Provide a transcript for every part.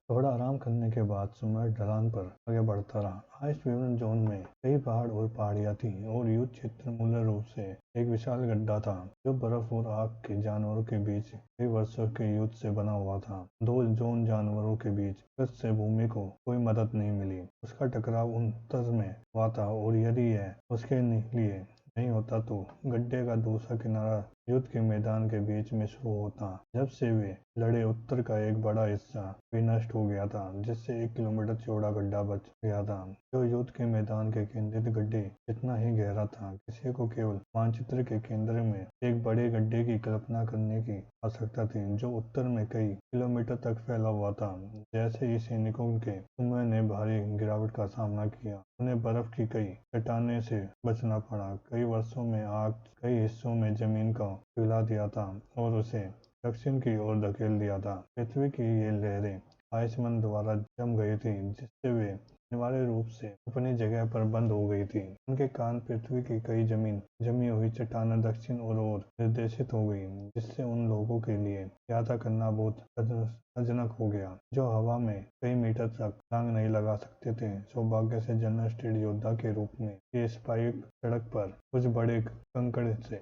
थोड़ा आराम करने के बाद सुमेर ढलान पर आगे बढ़ता रहा। आइस विवरण जोन में कई पहाड़ और पहाड़ियाँ थीं और युद्ध क्षेत्र मूल रूप से एक विशाल गड्ढा था जो बर्फ और आग के जानवरों के बीच कई वर्षों के युद्ध से बना हुआ था। दो जोन जानवरों के बीच युद्ध से भूमि को कोई मदद नहीं मिली। उसका टकराव उन तर्ज में हुआ था और यदि यह उसके लिए नहीं होता तो गड्ढे का दूसरा किनारा युद्ध के मैदान के बीच में शुरू होता। जब से वे लड़े उत्तर का एक बड़ा हिस्सा भी नष्ट हो गया था जिससे 1 किलोमीटर चौड़ा गड्ढा बच गया था जो युद्ध के मैदान के केंद्रित गड्ढे जितना ही गहरा था। किसी को केवल मानचित्र के केंद्र में एक बड़े गड्ढे की कल्पना करने की आवश्यकता थी जो उत्तर में कई किलोमीटर तक फैला हुआ था। जैसे ही सैनिकों के समय ने भारी गिरावट का सामना किया उन्हें बर्फ की कई चट्टानों से बचना पड़ा। कई वर्षों में आग कई हिस्सों में जमीन को पिघला दिया था और उसे दक्षिण की ओर धकेल दिया था। पृथ्वी की ये लहरें आइसमैन द्वारा जम गई थी जिससे वे अनिवार्य रूप से अपनी जगह पर बंद हो गई थी। उनके कारण पृथ्वी की कई जमी हुई चट्टानें दक्षिण और निर्देशित हो गई जिससे उन लोगों के लिए यात्रा करना बहुत खतरनाक हो गया जो हवा में कई मीटर तक छलांग नहीं लगा सकते थे। सौभाग्य से जनरल स्टीड योद्धा के रूप में ये स्पाइक सड़क पर कुछ बड़े कंकड़ से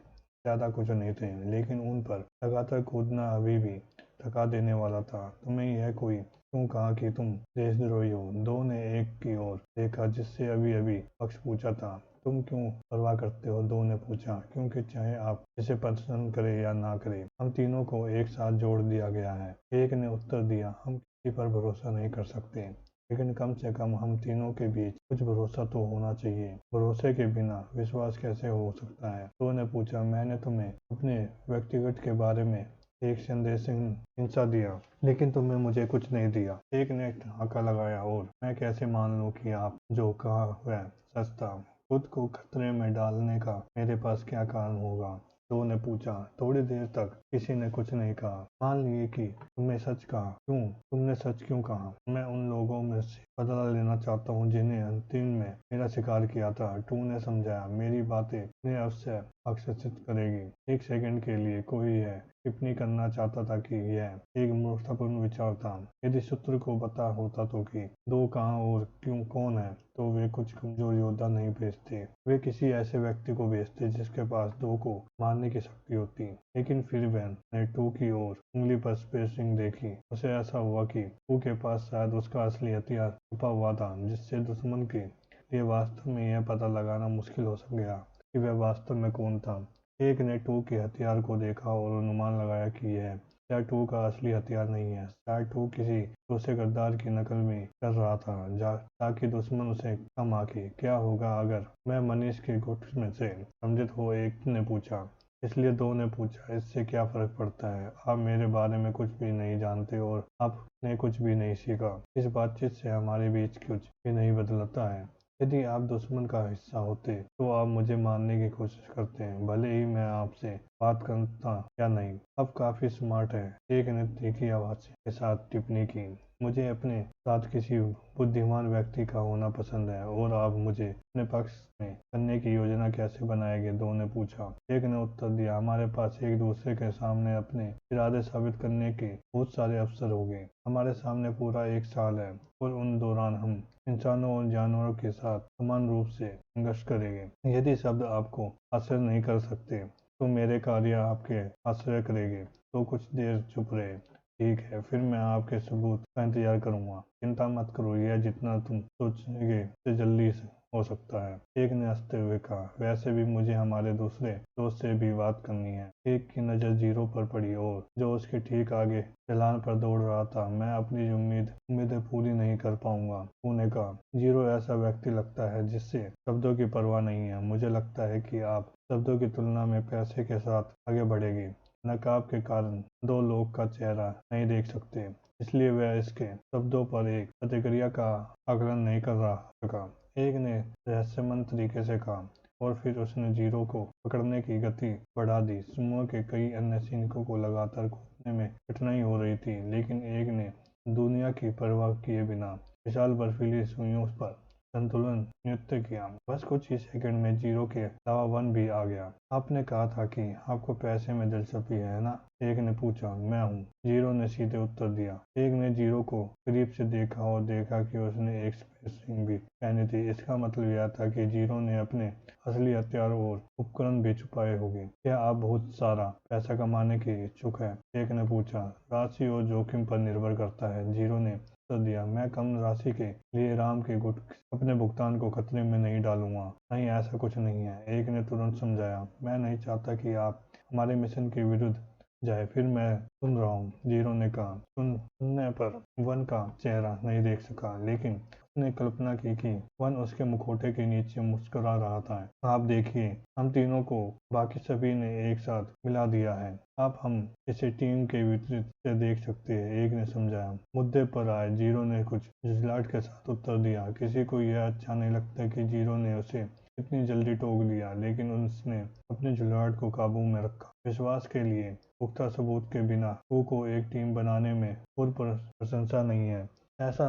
ज्यादा कुछ नहीं थे लेकिन उन पर लगातार कूदना अभी भी थका देने वाला था। तुम्हें यह कोई क्यों कहा कि तुम देशद्रोही हो? दो ने एक की ओर देखा जिससे अभी अभी पक्ष पूछा था। तुम क्यों परवाह करते हो? दो ने पूछा। क्योंकि चाहे आप इसे पसंद करें या ना करें हम तीनों को एक साथ जोड़ दिया गया है। एक ने उत्तर दिया। हम किसी पर भरोसा नहीं कर सकते लेकिन कम से कम हम तीनों के बीच कुछ भरोसा तो होना चाहिए। भरोसे के बिना विश्वास कैसे हो सकता है? दो ने पूछा। मैंने तुम्हें अपने व्यक्तिगत के बारे में एक संदेश हिंसा दिया लेकिन तुमने मुझे कुछ नहीं दिया। एक ने ठहाका लगाया। और मैं कैसे मान लूं कि आप जो कहा वह सच था? खुद को खतरे में डालने का मेरे पास क्या कारण होगा? दो ने पूछा। थोड़ी देर तक किसी ने कुछ नहीं कहा। मान लिए कि तुमने सच कहा। क्यों? तुमने सच क्यों कहा? मैं उन लोगों में से बदला लेना चाहता हूँ जिन्हें अंतिम में मेरा शिकार किया था। टू ने समझाया। मेरी बातें उन्हें अवश्य आकर्षित करेगी। एक सेकंड के लिए कोई यह टिप्पणी करना चाहता था कि यह एक मूर्खतापूर्ण विचार था। यदि शत्रु को पता होता तो कि दो कहाँ और क्यों कौन है तो वे कुछ कमजोर योद्धा नहीं भेजते। वे किसी ऐसे व्यक्ति को भेजते जिसके पास दो को मारने की शक्ति होती। लेकिन फिर वैन ने टू की ओर उंगली पर स्पेसिंग देखी। उसे ऐसा हुआ कि टू के पास शायद उसका असली हथियार छुपा हुआ था जिससे दुश्मन के लिए वास्तव में यह पता लगाना मुश्किल हो गया कि वह वास्तव में कौन था। एक ने टू के हथियार को देखा और अनुमान लगाया कि यह शायद टू का असली हथियार नहीं है। शायद टू किसी दूसरे गद्दार की नकल में कर रहा था ताकि दुश्मन उसे कम आंके। क्या होगा अगर मैं मनीष के गुट में से समझित हो? एक ने पूछा। इसलिए दो ने पूछा। इससे क्या फर्क पड़ता है? आप मेरे बारे में कुछ भी नहीं जानते और आपने कुछ भी नहीं सीखा। इस बातचीत से हमारे बीच कुछ भी नहीं बदलता है। यदि आप दुश्मन का हिस्सा होते तो आप मुझे मारने की कोशिश करते हैं भले ही मैं आपसे बात करता या नहीं। अब काफी स्मार्ट है। एक ने तीखी आवाज के साथ टिप्पणी की। मुझे अपने साथ किसी बुद्धिमान व्यक्ति का होना पसंद है और आप मुझे अपने पक्ष में करने की योजना कैसे बनाएंगे? दो ने पूछा। एक ने उत्तर दिया। हमारे पास एक दूसरे के सामने अपने इरादे साबित करने के बहुत सारे अवसर होंगे। हमारे सामने पूरा 1 साल है और उन दौरान हम इंसानों और जानवरों के साथ समान रूप से संघर्ष करेंगे। यदि शब्द आपको आश्चर्य नहीं कर सकते तो मेरे कार्य आपके आश्चर्य करेंगे। तो कुछ देर चुप रहे। ठीक है फिर मैं आपके सबूत का इंतजार करूंगा। चिंता मत करो यह जितना तुम सोचोगे उससे जल्दी हो सकता है। एक ने हंसते हुए कहा। वैसे भी मुझे हमारे दूसरे दोस्त से भी बात करनी है। एक की नज़र जीरो पर पड़ी और जो उसके ठीक आगे ढलान पर दौड़ रहा था। मैं अपनी उम्मीदें पूरी नहीं कर पाऊंगा। उन्होंने कहा। जीरो ऐसा व्यक्ति लगता है जिससे शब्दों की परवाह नहीं है। मुझे लगता है कि आप शब्दों की तुलना में पैसे के साथ आगे बढ़ेंगे। नकाब के कारण दो लोग का चेहरा नहीं देख सकते इसलिए वह इसके शब्दों पर एक प्रतिक्रिया का आकलन नहीं कर सका। एक ने रहस्यमय तरीके से कहा और फिर उसने जीरो को पकड़ने की गति बढ़ा दी। समूह के कई अन्य सैनिकों को लगातार कूदने में कठिनाई हो रही थी लेकिन एक ने दुनिया की परवाह किए बिना विशाल बर्फीली सुइयों पर संतुलन नृत्य किया। बस कुछ ही सेकंड में जीरो के अलावा वन भी आ गया। आपने कहा था कि आपको पैसे में दिलचस्पी है ना? एक ने पूछा। मैं हूँ, जीरो ने सीधे उत्तर दिया। एक ने जीरो को करीब से देखा और देखा कि उसने एक स्पेस रिंग भी पहनी थी। इसका मतलब यह था कि जीरो ने अपने असली हथियार और उपकरण भी छुपाए होंगे। क्या आप बहुत सारा पैसा कमाने के इच्छुक है? एक ने पूछा। राशि और जोखिम पर निर्भर करता है, जीरो ने उत्तर दिया। मैं कम राशि के लिए राम के गुट अपने भुगतान को खतरे में नहीं डालूंगा। नहीं, ऐसा कुछ नहीं है, एक ने तुरंत समझाया। मैं नहीं चाहता कि आप हमारे मिशन के विरुद्ध जाए। फिर मैं सुन रहा हूँ, जीरो ने कहा। सुनने पर वन का चेहरा नहीं देख सका, लेकिन उसने कल्पना की कि वन उसके मुखौटे के नीचे मुस्कुरा रहा था। आप देखिए, हम तीनों को बाकी सभी ने एक साथ मिला दिया है। अब हम इसे टीम के विपरीत से देख सकते हैं, एक ने समझाया। मुद्दे पर आए, जीरो ने कुछ झुंझलाहट के साथ उत्तर दिया। किसी को यह अच्छा नहीं लगता कि जीरो ने उसे इतनी जल्दी टोक दिया, लेकिन उसने अपनी झुंझलाहट को काबू में रखा। विश्वास के लिए पुख्ता सबूत के बिना को एक टीम बनाने में खुद पर प्रशंसा नहीं है। ऐसा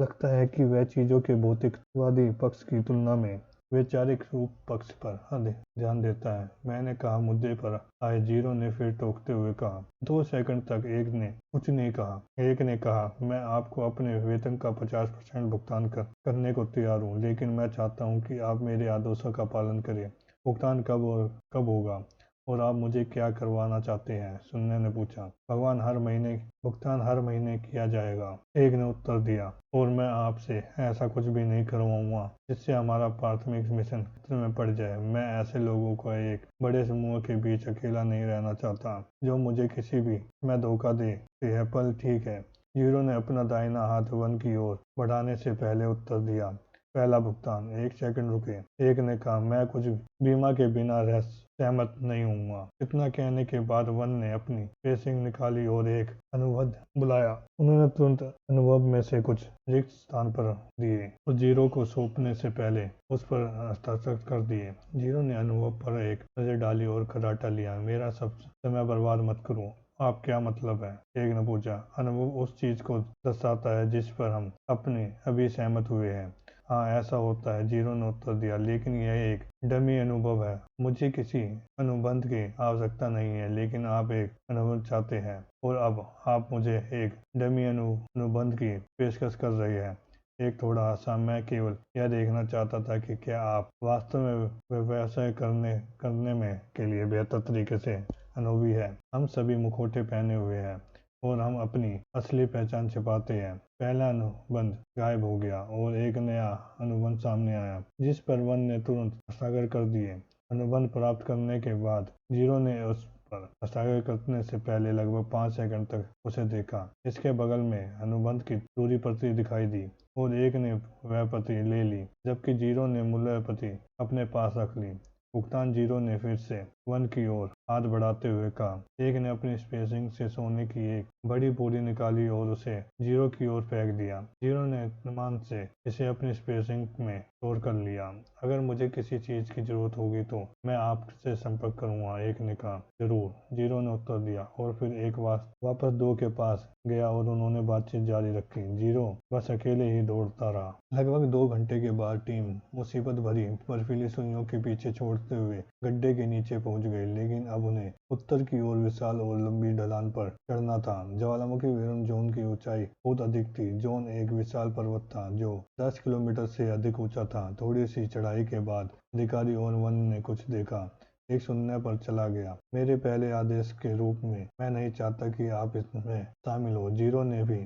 लगता है कि वह चीजों के भौतिकवादी पक्ष की तुलना में वैचारिक रूप पक्ष पर अधिक ध्यान देता है। मैंने कहा। मुद्दे पर आए, जीरो ने फिर टोकते हुए कहा। 2 सेकंड तक एक ने कुछ नहीं कहा। एक ने कहा, मैं आपको अपने वेतन का 50% भुगतान करने को तैयार हूँ, लेकिन मैं चाहता हूँ कि आप मेरे आदेशों का पालन करें। भुगतान कब और कब होगा, और आप मुझे क्या करवाना चाहते हैं? सुनने ने पूछा। भुगतान हर महीने किया जाएगा, एक ने उत्तर दिया। और मैं आपसे ऐसा कुछ भी नहीं करवाऊंगा जिससे हमारा प्राथमिक मिशन खतरे में पड़ जाए। मैं ऐसे लोगों को एक बड़े समूह के बीच अकेला नहीं रहना चाहता जो मुझे किसी भी में धोखा दे। यह पल ठीक है, जीरो ने अपना दाहिना हाथ वन की ओर बढ़ाने से पहले उत्तर दिया। पहला भुगतान। 1 सेकंड रुके, एक ने कहा। मैं कुछ बीमा के बिना रह सहमत नहीं हूँ। इतना कहने के बाद वन ने अपनी पेसिंग निकाली और एक अनुबंध बुलाया। उन्होंने तुरंत अनुभव में से कुछ रिक्त स्थान पर दिए और जीरो को सौंपने से पहले उस पर हस्ताक्षर कर दिए। जीरो ने अनुभव पर एक नजर डाली और खर्राटा लिया। मेरा सब समय बर्बाद मत करो। आप क्या मतलब है? एक ने पूछा। अनुभव उस चीज को दर्शाता है जिस पर हम अपने अभी सहमत हुए हैं। हाँ, ऐसा होता है, जीरो ने उत्तर दिया, लेकिन यह एक डमी अनुभव है। मुझे किसी अनुबंध की आवश्यकता नहीं है, लेकिन आप एक अनुबंध चाहते हैं, और अब आप मुझे एक डमी अनुबंध की पेशकश कर रहे हैं। एक थोड़ा हंसा। मैं केवल यह देखना चाहता था कि क्या आप वास्तव में व्यवसाय करने में के लिए बेहतर तरीके से अनुभवी है। हम सभी मुखौटे पहने हुए हैं और हम अपनी असली पहचान छिपाते हैं। पहला अनुबंध गायब हो गया और एक नया अनुबंध सामने आया, जिस पर वन ने तुरंत हस्ताक्षर कर दिए। अनुबंध प्राप्त करने के बाद जीरो ने उस पर हस्ताक्षर करने से पहले लगभग 5 सेकंड तक उसे देखा। इसके बगल में अनुबंध की दूसरी प्रति दिखाई दी और एक ने वह प्रति ले ली, जबकि जीरो ने मूल्य प्रति अपने पास रख ली। भुगतान। जीरो ने फिर से वन की ओर हाथ बढ़ाते हुए कहा। एक ने अपनी स्पेसिंग से सोने की एक बड़ी बोरी निकाली और उसे जीरो की ओर फेंक दिया। जीरो ने इत्मीनान से इसे अपनी स्पेसिंग में स्टोर कर लिया। अगर मुझे किसी चीज की जरूरत होगी तो मैं आपसे संपर्क करूंगा, एक ने कहा। जरूर, जीरो ने उत्तर दिया और फिर एक वापस दो के पास गया और उन्होंने बातचीत जारी रखी। जीरो बस अकेले ही दौड़ता रहा। लगभग 2 घंटे के बाद टीम मुसीबत भरी बर्फीली सुइयों के पीछे छोड़ते हुए गड्ढे के नीचे पहुंच गई, लेकिन अब उन्हें उत्तर की ओर विशाल और लंबी ढलान पर चढ़ना था। ज्वालामुखी विवरण जोन की ऊंचाई बहुत अधिक थी। जोन एक विशाल पर्वत था जो 10 किलोमीटर से अधिक ऊंचा था। थोड़ी सी चढ़ाई के बाद अधिकारी और वन ने कुछ देखा। एक सुनने पर चला गया। मेरे पहले आदेश के रूप में मैं नहीं चाहता कि आप इसमें शामिल हो। जीरो ने भी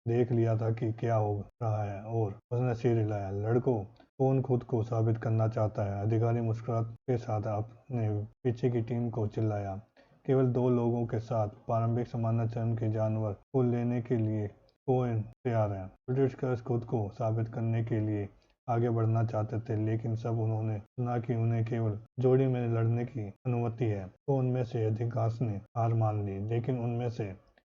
देख लिया था कि क्या हो रहा है और उसने सिर हिलाया। लड़कों, कौन खुद को साबित करना चाहता है? अधिकारी मुस्कुराहट के साथ अपने पीछे की टीम को चिल्लाया। केवल 2 लोगों के साथ प्रारंभिक समानाचरण के जानवर को लेने के लिए कौन तैयार है? ब्रिटिश खुद को साबित करने के लिए आगे बढ़ना चाहते थे, लेकिन सब उन्होंने सुना कि उन्हें केवल जोड़ी में लड़ने की अनुमति है, तो उनमें से अधिकांश ने हार मान ली। लेकिन उनमें से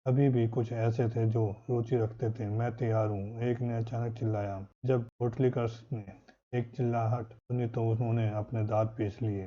अभी भी कुछ ऐसे थे जो रुचि रखते थे। मैं तैयार हूँ, एक ने अचानक चिल्लाया। जब होटलिकर्स ने एक चिल्लाहट सुनी तो उन्होंने अपने दांत पीस लिए।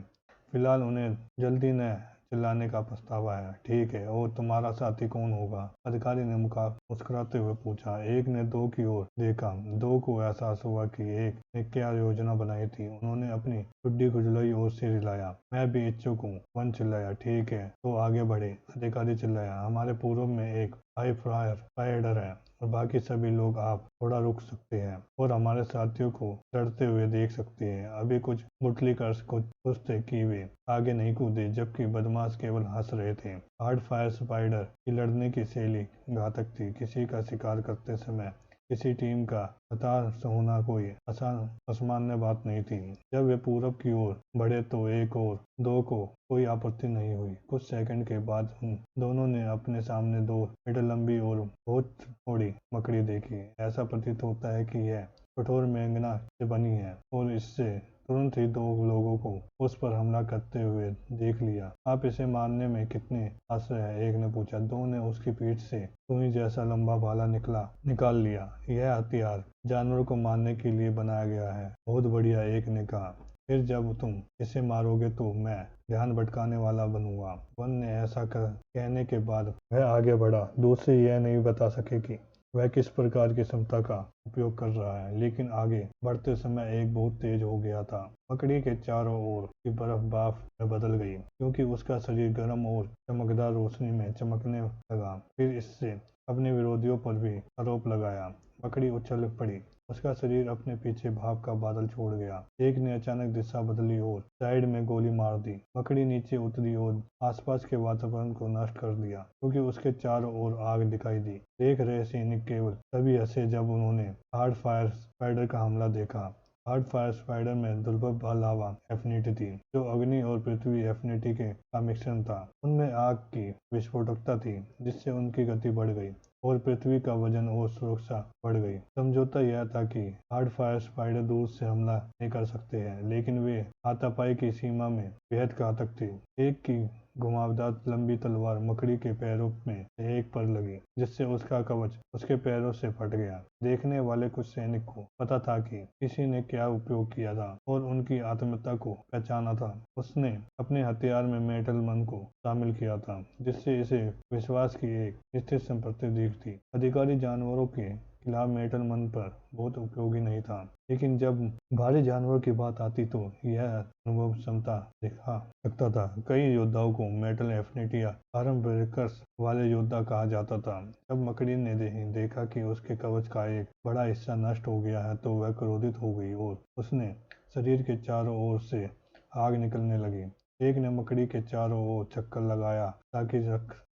फिलहाल उन्हें जल्दी न चिल्लाने का पछतावा है। ठीक है, और तुम्हारा साथी कौन होगा? अधिकारी ने मुस्कुराते हुए पूछा। एक ने दो की ओर देखा। दो को एहसास हुआ कि एक ने क्या योजना बनाई थी। उन्होंने अपनी ठुड्डी खुजलाई और सिर हिलाया। मैं भी इच्छुक हूँ, वन चिल्लाया। ठीक है, तो आगे बढ़े, अधिकारी चिल्लाया। हमारे पूर्व में एक हाई फायर है और बाकी सभी लोग आप थोड़ा रुक सकते हैं और हमारे साथियों को लड़ते हुए देख सकते हैं। अभी कुछ मुटलीकर्स खुश थे कि वे आगे नहीं कूदे, जबकि बदमाश केवल हंस रहे थे। हार्ड फायर स्पाइडर की लड़ने की शैली घातक थी। किसी का शिकार करते समय किसी टीम का हताश होना कोई आसान असामान्य बात नहीं थी। जब वे पूरब की ओर बढ़े तो एक और दो को कोई आपत्ति नहीं हुई। कुछ सेकंड के बाद उन दोनों ने अपने सामने 2 मीटर लंबी और बहुत थोड़ी मकड़ी देखी। ऐसा प्रतीत होता है कि यह कठोर मेंगना से बनी है और इससे तुरंत ही 2 लोगों को उस पर हमला करते हुए देख लिया। आप इसे मारने में कितने आश्चर्य है? एक ने पूछा। दो ने उसकी पीठ से सुई जैसा लंबा भाला निकाल लिया। यह हथियार जानवरों को मारने के लिए बनाया गया है। बहुत बढ़िया, एक ने कहा। फिर जब तुम इसे मारोगे तो मैं ध्यान भटकाने वाला बनूंगा। वन ने ऐसा कहने के बाद वह आगे बढ़ा। दूसरे यह नहीं बता सके कि वह किस प्रकार की क्षमता का उपयोग कर रहा है, लेकिन आगे बढ़ते समय एक बहुत तेज हो गया था। मकड़ी के चारों ओर की बर्फ भाप में बदल गई, क्योंकि उसका शरीर गर्म और चमकदार रोशनी में चमकने लगा। फिर इससे अपने विरोधियों पर भी आरोप लगाया। मकड़ी उछल पड़ी। उसका शरीर अपने पीछे भाप का बादल छोड़ गया। एक ने अचानक दिशा बदली और साइड में गोली मार दी। मकड़ी नीचे उतरी और आसपास के वातावरण को नष्ट कर दिया, क्योंकि उसके चारों ओर आग दिखाई दी। देख रहे सैनिक केवल तभी हंसे जब उन्होंने हार्ड फायर स्पाइडर का हमला देखा। हार्ड फायर स्पाइडर में दुर्लभ लावा एफिनिटी थी, जो अग्नि और पृथ्वी एफिनिटी का मिश्रण था। उनमें आग की विस्फोटकता थी, जिससे उनकी गति बढ़ गई और पृथ्वी का वजन और सुरक्षा बढ़ गई। समझौता यह था कि हार्ड फायर स्पाइडर दूर से हमला नहीं कर सकते हैं, लेकिन वे हाथापाई की सीमा में बेहद घातक थे। एक की घुमावदार लंबी तलवार मकड़ी के पैरों में से एक पर लगी, जिससे उसका कवच उसके पैरों से फट गया। देखने वाले कुछ सैनिक को पता था कि किसी ने क्या उपयोग किया था और उनकी आत्मीयता को पहचाना था। उसने अपने हथियार में मेटल मन को शामिल किया था, जिससे इसे विश्वास की एक स्थिर संपत्ति दिखती। अधिकारी जानवरों के खिलाफ मेटल मन पर बहुत उपयोगी नहीं था, लेकिन जब भारी जानवरों की बात आती तो यह अनुभव क्षमता दिखा सकता था। कई योद्धाओं को मेटल एफिनिटी या आर्म ब्रेकर्स वाले योद्धा कहा जाता था। जब मकड़ी ने देखा कि उसके कवच का एक बड़ा हिस्सा नष्ट हो गया है तो वह क्रोधित हो गई और उसने शरीर के चारों ओर से आग निकलने लगी। एक ने मकड़ी के चारों ओर चक्कर लगाया ताकि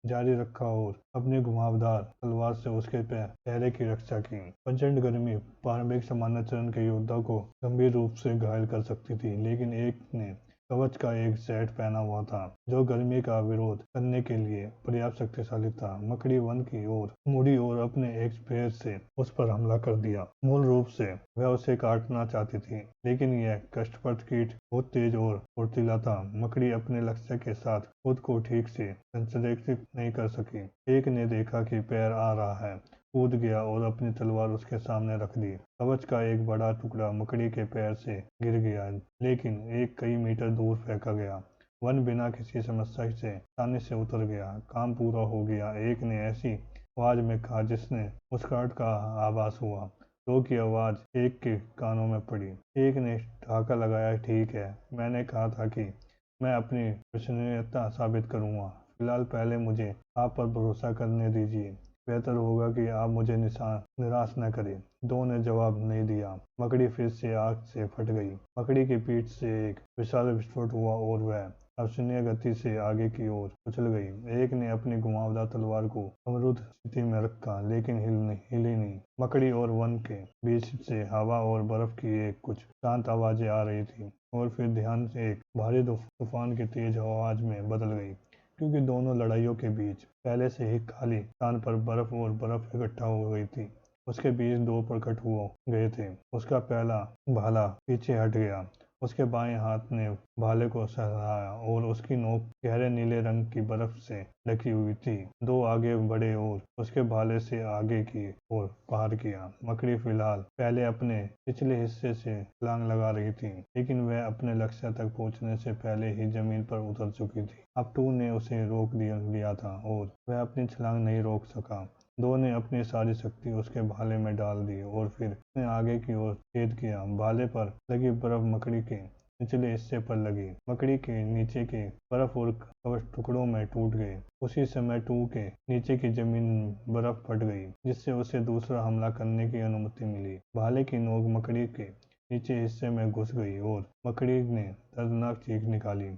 जारी रखा और अपनी घुमावदार तलवार से उसके चेहरे की रक्षा की। प्रचंड गर्मी प्रारंभिक सामान्य चरण के योद्धा को गंभीर रूप से घायल कर सकती थी, लेकिन एक ने कवच का एक सेट पहना हुआ था, जो गर्मी का विरोध करने के लिए पर्याप्त शक्तिशाली था। मकड़ी वन की ओर मुड़ी और अपने एक स्पेयर से उस पर हमला कर दिया। मूल रूप से वह उसे काटना चाहती थी, लेकिन यह कष्टप्रद कीट बहुत तेज और फुर्तीला था। मकड़ी अपने लक्ष्य के साथ खुद को ठीक से संरेखित नहीं कर सकी। एक ने देखा कि पैर आ रहा है, कूद गया और अपनी तलवार उसके सामने रख दी। कवच का एक बड़ा टुकड़ा मकड़ी के पैर से गिर गया, लेकिन एक कई मीटर दूर फेंका गया। वन बिना किसी समस्या से आसानी से उतर गया। काम पूरा हो गया, एक ने ऐसी आवाज में कहा जिसने मुस्कुराहट का आभास हुआ। दो की आवाज एक के कानों में पड़ी। एक ने ठहाका लगाया। ठीक है, मैंने कहा था कि मैं अपनी विश्वसनीयता साबित करूंगा। फिलहाल पहले मुझे आप पर भरोसा करने दीजिए। बेहतर होगा कि आप मुझे निराश न करें। दो ने जवाब नहीं दिया। मकड़ी फिर से आग से फट गई। मकड़ी की पीठ से एक विशाल विस्फोट हुआ और वह अविश्वसनीय गति से आगे की ओर उछल गई। एक ने अपनी घुमावदार तलवार को अवरुद्ध स्थिति में रखा, लेकिन हिली नहीं। मकड़ी और वन के बीच से हवा और बर्फ की एक कुछ शांत आवाजें आ रही थी और फिर ध्यान से एक भारी तूफान की तेज आवाज में बदल गई, क्योंकि दोनों लड़ाइयों के बीच पहले से ही खाली स्थान पर बर्फ और बर्फ इकट्ठा हो गई थी। उसके बीच 2 प्रकट हो गए थे। उसका पहला भाला पीछे हट गया उसके बाएं हाथ ने भाले को सहलाया और उसकी नोक गहरे नीले रंग की बर्फ से ढकी हुई थी। दो आगे बढ़े और उसके भाले से आगे की ओर प्रहार किया। मकड़ी फिलहाल पहले अपने पिछले हिस्से से छलांग लगा रही थी, लेकिन वह अपने लक्ष्य तक पहुंचने से पहले ही जमीन पर उतर चुकी थी। अब टू ने उसे रोक लिया था और वह अपनी छलांग नहीं रोक सका। दो ने अपनी सारी शक्ति उसके भाले में डाल दी और फिर उसने आगे की ओर छेद किया। भाले पर लगी बर्फ मकड़ी के निचले हिस्से पर लगी। मकड़ी के नीचे के बर्फ और कवच टुकड़ों में टूट गए। उसी समय टू के नीचे की जमीन बर्फ फट गई, जिससे उसे दूसरा हमला करने की अनुमति मिली। भाले की नोक मकड़ी के नीचे हिस्से में घुस गई और मकड़ी ने दर्दनाक चीख निकाली।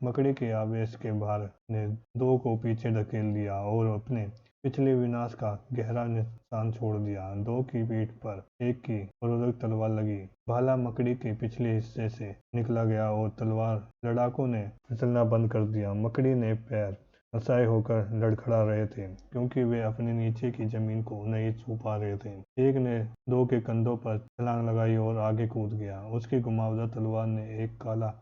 मकड़ी के आवेश के भार ने दो को पीछे धकेल दिया और अपने पिछले विनाश का गहरा निशान छोड़ दिया। दो की पीठ पर एक की रोधक तलवार लगी। भाला मकड़ी के पिछले हिस्से से निकला गया और तलवार लड़ाकों ने फिसलना बंद कर दिया। मकड़ी ने पैर असहाय होकर लड़खड़ा रहे थे, क्योंकि वे अपने नीचे की जमीन को नहीं छू पा रहे थे। एक ने दो के कंधों पर छलांग लगाई और आगे कूद गया। उसकी घुमावदार तलवार ने एक काला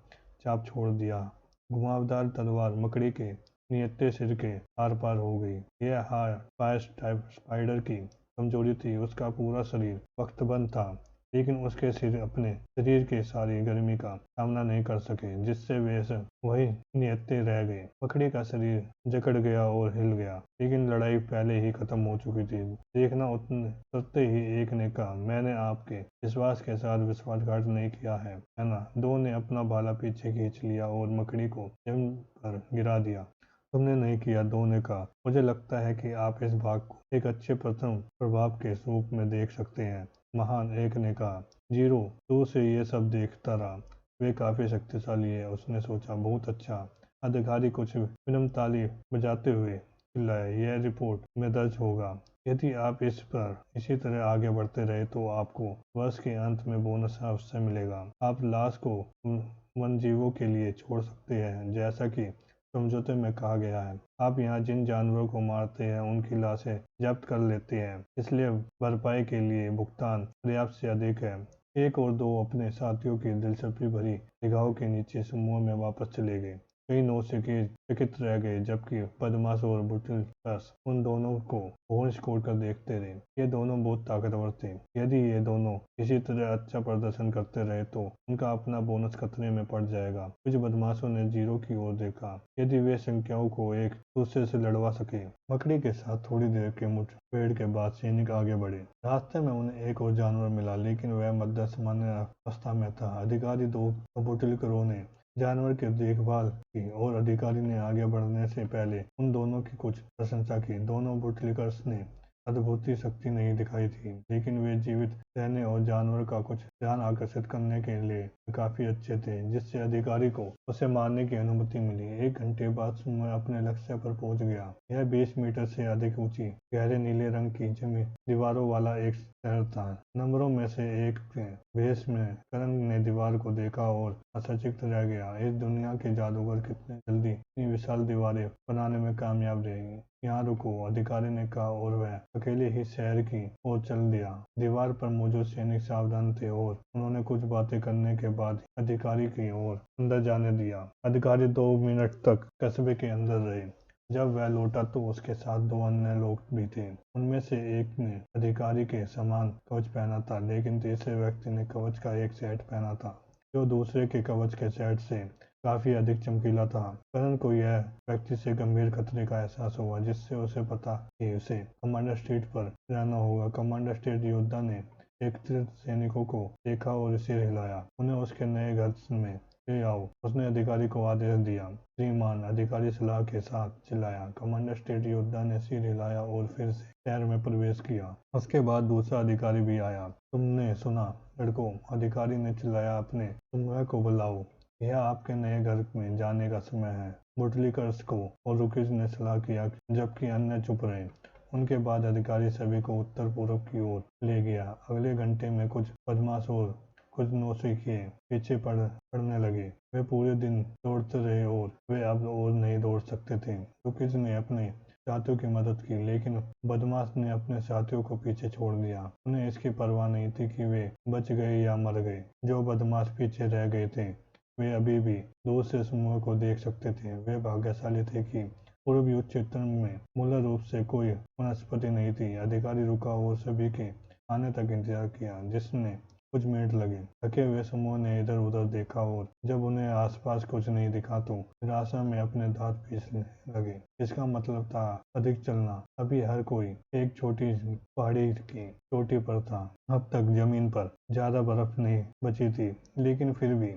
छाप छोड़ दिया। घुमावदार तलवार मकड़ी के नियत्ते सिर के आर पार हो गई। यह फायर स्पाइडर की कमजोरी थी। उसका पूरा शरीर वक्तबंद था, लेकिन उसके सिर अपने शरीर के सारी गर्मी का सामना नहीं कर सके, जिससे वे सब वही नियत्ते रह गए। मकड़ी का शरीर जकड़ गया और हिल गया, लेकिन लड़ाई पहले ही खत्म हो चुकी थी। देखना उतरते ही एक ने कहा, मैंने आपके विश्वास के साथ विश्वासघात नहीं किया है ना? दो ने अपना भाला पीछे खींच लिया और मकड़ी को जमीन पर गिरा दिया। तुमने नहीं किया, दो ने कहा। मुझे लगता है कि आप इस भाग को एक अच्छे प्रथम प्रभाव के रूप में देख सकते हैं, महान, एक ने कहा। जीरो दूर से ये सब देखता रहा। वे काफी शक्तिशाली है, उसने सोचा। बहुत अच्छा, अधिकारी कुछ विनम्र ताली बजाते हुए चिल्लाया। यह रिपोर्ट में दर्ज होगा। यदि आप इस पर इसी तरह आगे बढ़ते रहे तो आपको वर्ष के अंत में बोनस अवश्य मिलेगा। आप लाश को वन्यजीवों के लिए छोड़ सकते हैं, जैसा कि समझौते में कहा गया है। आप यहाँ जिन जानवरों को मारते हैं उनकी लाशें जब्त कर लेते हैं, इसलिए भरपाई के लिए भुगतान पर्याप्त से अधिक है। एक और दो अपने साथियों की दिलचस्पी भरी निगाहों के नीचे समूह में वापस चले गए। कई नौसिखिए चकित रह गए, जबकि बदमाश और बुटिलकस उन दोनों को होश छोड़कर देखते रहे। ये दोनों बहुत ताकतवर थे। यदि ये दोनों इसी तरह अच्छा प्रदर्शन करते रहे तो उनका अपना बोनस खतरे में पड़ जाएगा। कुछ बदमाशों ने जीरो की ओर देखा। यदि वे संख्याओं को एक दूसरे से लड़वा सके। मकड़ी के साथ थोड़ी देर के मुठभेड़ के बाद सैनिक आगे बढ़े। रास्ते में उन्हें एक और जानवर मिला, लेकिन वह मध्य सामान्य अवस्था में था। अधिकारी दो बुटिलकरों ने जानवर की देखभाल की और अधिकारी ने आगे बढ़ने से पहले उन दोनों की कुछ प्रशंसा की। दोनों बुटलिकर्स ने अद्भुत शक्ति नहीं दिखाई थी, लेकिन वे जीवित रहने और जानवर का कुछ ध्यान आकर्षित करने के लिए काफी अच्छे थे, जिससे अधिकारी को उसे मारने की अनुमति मिली। 1 घंटे बाद समूह अपने लक्ष्य पर पहुंच गया। यह 20 मीटर से अधिक ऊंची गहरे नीले रंग की जमी दीवारों वाला एक शहर था। नंबरों में से एक के भेष में करण ने दीवार को देखा और अचकित रह गया। इस दुनिया के जादूगर कितने जल्दी इतनी विशाल दीवारें बनाने में कामयाब रहे। यहाँ रुको, अधिकारी ने कहा और वह अकेले ही शहर की ओर चल दिया। दीवार पर मौजूद सैनिक सावधान थे और उन्होंने कुछ बातें करने के बाद अधिकारी की ओर अंदर जाने दिया। अधिकारी 2 मिनट तक कस्बे के अंदर रहे। जब वह लौटा तो उसके साथ 2 अन्य लोग भी थे। उनमें से एक ने अधिकारी के समान कवच पहना था, लेकिन तीसरे व्यक्ति ने कवच का एक सेट पहना था, जो दूसरे के कवच के सेट से काफी अधिक चमकीला था। करण को यह व्यक्ति से गंभीर खतरे का एहसास हुआ, जिससे उसे पता कि उसे कमांडर स्ट्रीट पर रहना होगा। कमांडर स्ट्रीट योद्धा ने एकत्रित सैनिकों को देखा और सिर हिलाया। उन्हें उसके नए घर में ले आओ, उसने अधिकारी को आदेश दिया। श्रीमान, अधिकारी सलाह के साथ चिल्लाया। कमांडर स्ट्रीट योद्धा ने सिर हिलाया और फिर से शहर में प्रवेश किया। उसके बाद दूसरा अधिकारी भी आया। तुमने सुना लड़कों, अधिकारी ने चिल्लाया, अपने समूह को बुलाओ। यह आपके नए घर में जाने का समय है। बुटलिकर्स को और रुकीज ने सलाह किया, जबकि अन्य चुप रहे। उनके बाद अधिकारी सभी को उत्तर पूर्व की ओर ले गया। अगले घंटे में कुछ बदमाश और कुछ नौसिखिए पीछे पड़ने लगे। वे पूरे दिन दौड़ते रहे और वे अब और नहीं दौड़ सकते थे। रुकीज ने अपने साथियों की मदद की, लेकिन बदमाश ने अपने साथियों को पीछे छोड़ दिया। उन्हें इसकी परवाह नहीं थी कि वे बच गए या मर गए। जो बदमाश पीछे रह गए थे वे अभी भी दूर से समूह को देख सकते थे। वे भाग्यशाली थे कि पूर्व युद्ध क्षेत्र में मूल रूप से कोई वनस्पति नहीं थी। अधिकारी रुका और सभी के आने तक इंतजार किया, जिसने कुछ मिनट लगे। थके हुए समूह ने इधर उधर देखा और जब उन्हें आसपास कुछ नहीं दिखा तो निराशा में अपने दांत पीसने लगे। इसका मतलब था अधिक चलना। अभी हर कोई एक छोटी पहाड़ी की चोटी पर था। अब तक जमीन पर ज्यादा बर्फ नहीं बची थी, लेकिन फिर भी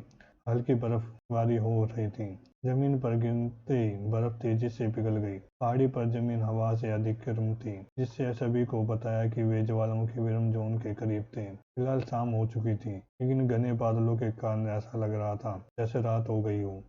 हल्की बर्फबारी हो रही थी। जमीन पर गिरते ही बर्फ तेजी से पिघल गई। पहाड़ी पर जमीन हवा से अधिक गर्म थी, जिससे सभी को बताया कि वे ज्वालामुखी विरम जोन के करीब थे। फिलहाल शाम हो चुकी थी, लेकिन घने बादलों के कारण ऐसा लग रहा था जैसे रात हो गई हो।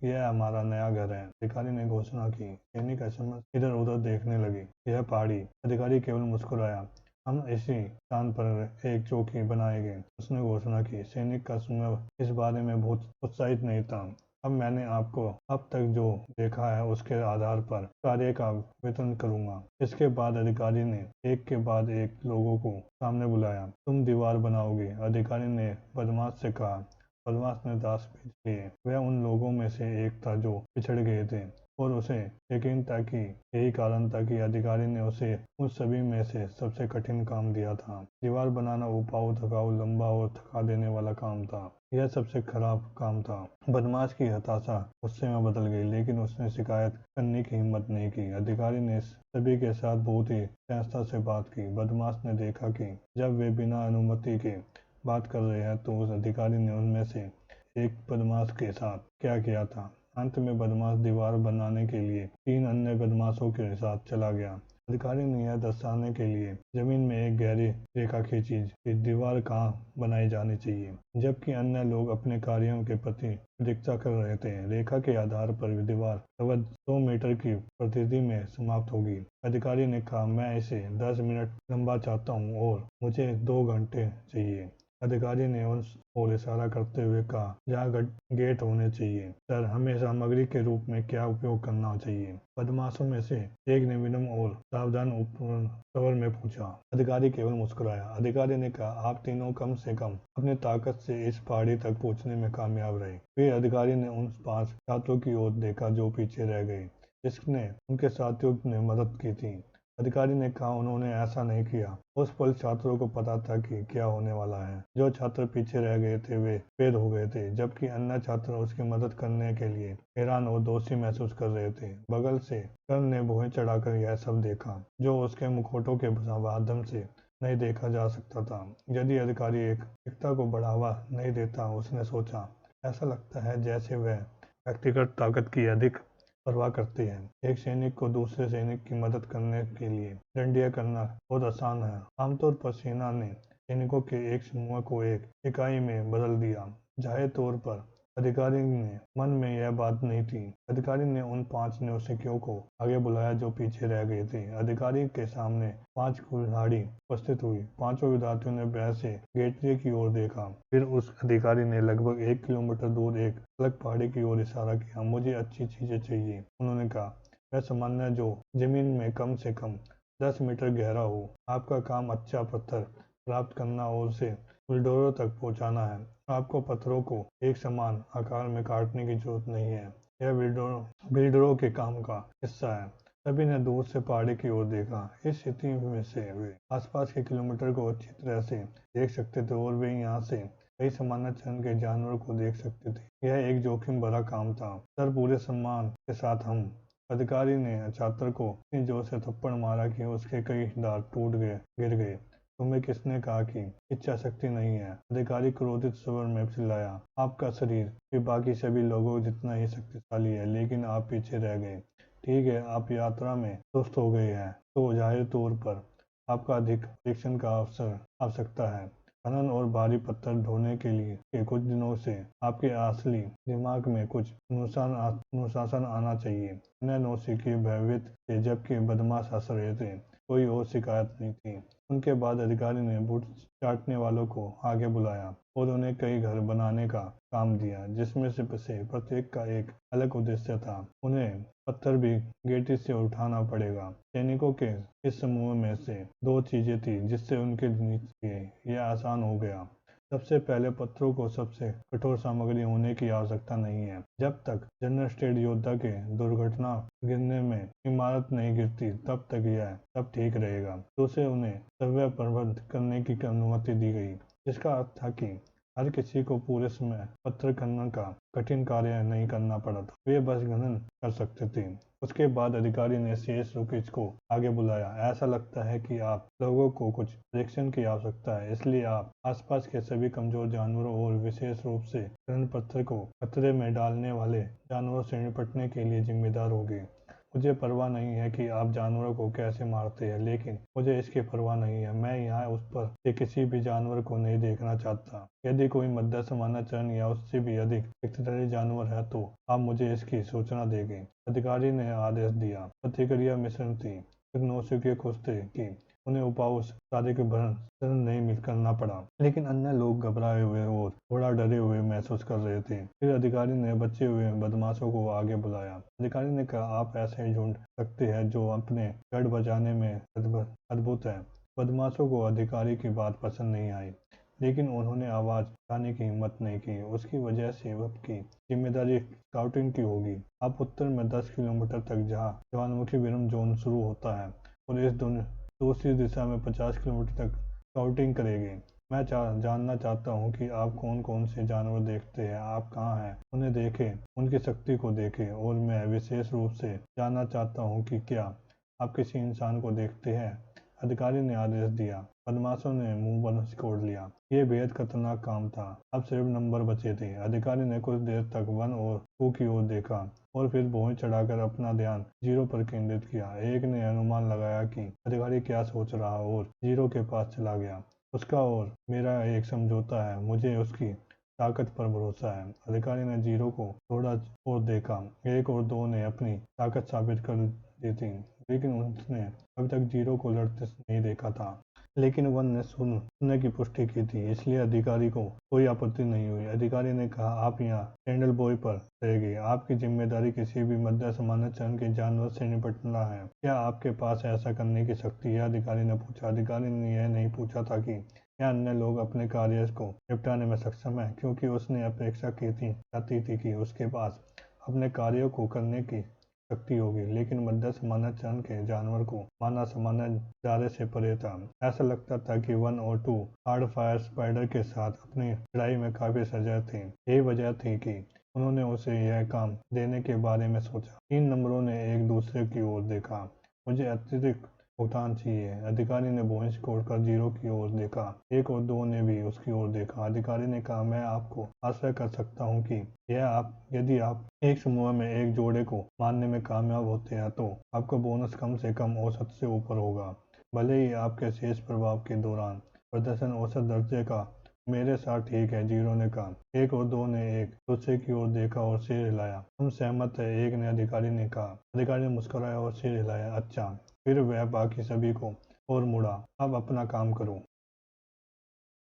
यह हमारा नया घर है, अधिकारी ने घोषणा की। सैनिक असमंजस इधर उधर देखने लगे। यह पहाड़ी, अधिकारी केवल मुस्कुराया। हम इसी स्थान पर एक चौकी बनाएंगे, उसने घोषणा की। सैनिक का समूह इस बारे में बहुत उत्साहित नहीं था। अब मैंने आपको अब तक जो देखा है उसके आधार पर कार्य का वेतन करूंगा। इसके बाद अधिकारी ने एक के बाद एक लोगों को सामने बुलाया। तुम दीवार बनाओगे, अधिकारी ने बदमाश से कहा। बदमाश ने दांत पीस लिए। वह उन लोगों में से एक था जो पिछड़ गए थे और उसे यकीन था कि यही कारण था कि अधिकारी ने उसे उस सभी में से सबसे कठिन काम दिया था। दीवार बनाना उपाऊ, थकाऊ, लंबा और थका देने वाला काम था। यह सबसे खराब काम था। बदमाश की हताशा गुस्से में बदल गई, लेकिन उसने शिकायत करने की हिम्मत नहीं की। अधिकारी ने सभी के साथ बहुत ही सहजता से बात की। बदमाश ने देखा कि जब वे बिना अनुमति के बात कर रहे हैं तो उस अधिकारी ने उनमें से एक बदमाश के साथ क्या किया था। अंत में बदमाश दीवार बनाने के लिए 3 अन्य बदमाशों के साथ चला गया। अधिकारी ने यह दर्शाने के लिए जमीन में एक गहरी रेखा खींची कि दीवार कहाँ बनाई जानी चाहिए, जबकि अन्य लोग अपने कार्यों के प्रति प्रतीक्षा कर रहे थे। रेखा के आधार पर दीवार लगभग 100 मीटर की प्रकृति में समाप्त होगी। अधिकारी ने कहा, मैं इसे 10 मिनट लंबा चाहता हूँ और मुझे 2 घंटे चाहिए। अधिकारी ने उन ओर इशारा करते हुए कहा, जहाँ गेट होने चाहिए। सर, हमें सामग्री के रूप में क्या उपयोग करना चाहिए? बदमाशों में से एक ने विनम्र और सावधान स्वर में पूछा। अधिकारी केवल मुस्कुराया। अधिकारी ने कहा, आप तीनों कम से कम अपनी ताकत से इस पहाड़ी तक पहुंचने में कामयाब रहे। फिर अधिकारी ने उन 5 छात्रों की ओर देखा जो पीछे रह गए, जिसने उनके साथियों ने मदद की थी। अधिकारी ने कहा, उन्होंने ऐसा नहीं किया। उस पल छात्रों को पता था कि क्या होने वाला है। जो छात्र पीछे रह गए थे वे फेल हो गए थे, जबकि अन्य छात्र उसकी मदद करने के लिए हैरान और दोषी महसूस कर रहे थे। बगल से कर्ण ने भुएं चढ़ाकर यह सब देखा, जो उसके मुखौटों के माध्यम से नहीं देखा जा सकता था। यदि अधिकारी एकता को बढ़ावा नहीं देता, उसने सोचा, ऐसा लगता है जैसे वह व्यक्तिगत ताकत की अधिक परवाह करती है। एक सैनिक को दूसरे सैनिक की मदद करने के लिए डंडियां करना बहुत आसान है। आमतौर पर सेना ने सैनिकों के एक समूह को एक इकाई में बदल दिया। जाहिर तौर पर अधिकारी ने मन में यह बात नहीं थी। अधिकारी ने उन 5 नौसिखियों को आगे बुलाया जो पीछे रह गए थे। अधिकारी के सामने 5 कुल्हाड़ी उपस्थित हुई। 5 विद्यार्थियों ने बहस से गेटवे की ओर देखा। फिर उस अधिकारी ने लगभग 1 किलोमीटर दूर एक अलग पहाड़ी की ओर इशारा किया। मुझे अच्छी चीजें चाहिए, उन्होंने कहा। वह सामान्य जो जमीन में कम से कम 10 मीटर गहरा हो। आपका काम अच्छा पत्थर प्राप्त करना और उसे बुलडोजर तक पहुंचाना है। आपको पत्थरों को एक समान आकार में काटने की जरूरत नहीं है। यह बिल्डरों के काम का हिस्सा है। सभी ने दूर से पहाड़ी की ओर देखा। इस स्थिति में से वे आसपास के किलोमीटर को अच्छी तरह से देख सकते थे और वे यहाँ से कई सामान्य चरण के जानवरों को देख सकते थे। यह एक जोखिम भरा काम था। सर, पूरे सम्मान के साथ हम। अधिकारी ने छात्र को इतनी जोर से थप्पड़ मारा कि उसके कई दांत टूट गए गिर गए। तुम्हें किसने कहा कि इच्छा शक्ति नहीं है? अधिकारी क्रोधित स्वर में चिल्लाया। आपका शरीर भी बाकी सभी लोगों जितना ही शक्तिशाली है, लेकिन आप पीछे रह गए। ठीक है, आप यात्रा में सुस्त हो गए हैं, तो जाहिर तौर पर आपका अधिक परीक्षण का आवश्यकता है। खनन और भारी पत्थर ढोने के लिए के कुछ दिनों से आपके असली दिमाग में कुछ अनुशासन आना चाहिए। अन्य नौसिखिए भयभीत थे, जबकि बदमाश हंस रहे थे। कोई और शिकायत नहीं थी। उनके बाद अधिकारी ने बूट चाटने वालों को आगे बुलाया और उन्हें कई घर बनाने का काम दिया, जिसमें से प्रत्येक का एक अलग उद्देश्य था। उन्हें पत्थर भी गेटी से उठाना पड़ेगा। सैनिकों के इस समूह में से दो चीजें थी जिससे उनके लिए यह आसान हो गया। सबसे पहले, पत्थरों को सबसे कठोर सामग्री होने की आवश्यकता नहीं है। जब तक जनरल स्टेट योद्धा के दुर्घटना गिरने में इमारत नहीं गिरती, तब तक यह सब ठीक रहेगा। दूसरे, उन्हें सव्य प्रबंध करने की अनुमति दी गई, जिसका अर्थ था कि हर किसी को पूरे समय पत्थर खनन का कठिन कार्य नहीं करना पड़ा था। वे बस खनन कर सकते थे। उसके बाद अधिकारी ने शेष रुकिज को आगे बुलाया। ऐसा लगता है कि आप लोगों को कुछ परीक्षण की आवश्यकता है, इसलिए आप आसपास के सभी कमजोर जानवरों और विशेष रूप से खनन पत्थर को खतरे में डालने वाले जानवरों से निपटने के लिए जिम्मेदार होंगे। मुझे परवाह नहीं है कि आप जानवरों को कैसे मारते हैं, लेकिन मुझे इसकी परवाह नहीं है। मैं यहाँ उस पर से किसी भी जानवर को नहीं देखना चाहता। यदि कोई मध्य समानाचरण या उससे भी अधिक शक्तिशाली जानवर है तो आप मुझे इसकी सूचना देंगे। अधिकारी ने आदेश दिया। प्रतिक्रिया मिश्रण थी। कुछ नौसिखिए खुश थे कि उन्हें उपाय शादी के भरण शरण नहीं मिल करना पड़ा, लेकिन अन्य लोग घबराए हुए और थोड़ा डरे हुए महसूस कर रहे थे। फिर अधिकारी ने बचे हुए बदमाशों को आगे बुलाया। अधिकारी ने कहा, आप ऐसे ढूंढ सकते हैं जो अपने गढ़ बजाने में अद्भुत है। बदमाशों को अधिकारी की बात पसंद नहीं आई, लेकिन उन्होंने आवाज उठाने की हिम्मत नहीं की। उसकी वजह से आपकी जिम्मेदारी स्काउटिंग की होगी। आप उत्तर में 10 किलोमीटर तक जहाँ ज्वालामुखी विरम जोन शुरू होता है और इस दूसरी दिशा में 50 किलोमीटर तक स्काउटिंग करेंगे। मैं जानना चाहता हूँ कि आप कौन कौन से जानवर देखते हैं, आप कहाँ हैं, उन्हें देखें, उनकी शक्ति को देखें, और मैं विशेष रूप से जानना चाहता हूँ कि क्या आप किसी इंसान को देखते हैं। अधिकारी ने आदेश दिया। बदमाशों ने मुंह बंद सिकोड़ लिया। ये बेहद खतरनाक काम था। अब सिर्फ नंबर बचे थे। अधिकारी ने कुछ देर तक 1 और 2 की ओर देखा और फिर भौहें चढ़ाकर अपना ध्यान 0 पर केंद्रित किया। एक ने अनुमान लगाया कि अधिकारी क्या सोच रहा और 0 के पास चला गया। उसका और मेरा एक समझौता है, मुझे उसकी ताकत पर भरोसा है। अधिकारी ने 0 को थोड़ा और देखा। 1 और 2 ने अपनी ताकत साबित कर दी थी, लेकिन उसने अभी तक 0 को लड़ते नहीं देखा था। लेकिन 1 ने सुनने की पुष्टि की थी, इसलिए अधिकारी को कोई आपत्ति नहीं हुई। अधिकारी ने कहा, आप यहाँ कैंडल बॉय पर रहेंगे। आपकी जिम्मेदारी किसी भी मध्य समानाचरण के जानवर से निपटना है। क्या आपके पास ऐसा करने की शक्ति है? अधिकारी ने पूछा। अधिकारी ने यह नहीं पूछा था कि क्या अन्य लोग अपने कार्य को निपटाने में सक्षम है, क्योंकि उसने अपेक्षा की थी कि उसके पास अपने कार्यों को करने की शक्ति होगी, लेकिन मध्य समानाचरण के जानवर को मारना सामान्य दायरे से परे था। ऐसा लगता था कि 1 और 2 हार्ड फायर स्पाइडर के साथ अपनी लड़ाई में काफी सजग थे। यही वजह थी कि उन्होंने उसे यह काम देने के बारे में सोचा। 3 नंबरों ने एक दूसरे की ओर देखा। मुझे अतिरिक्त भुगतान चाहिए। अधिकारी ने भौहें सिकोड़कर 0 की ओर देखा। 1 और 2 ने भी उसकी ओर देखा। अधिकारी ने कहा, मैं आपको आश्वस्त कर सकता हूँ कि यदि आप एक समूह में एक जोड़े को मारने में कामयाब होते हैं तो आपका बोनस कम से कम औसत से ऊपर होगा, भले ही आपके शेष प्रभाव के दौरान प्रदर्शन औसत दर्जे का मेरे साथ ठीक है। 0 ने कहा। 1 और 2 ने एक दूसरे की ओर देखा और सिर हिलाया। हम सहमत है, 1 ने अधिकारी ने कहा। अधिकारी ने मुस्कुराया और सिर हिलाया। अच्छा। फिर वह बाकी सभी को और मुड़ा। अब अपना काम करो।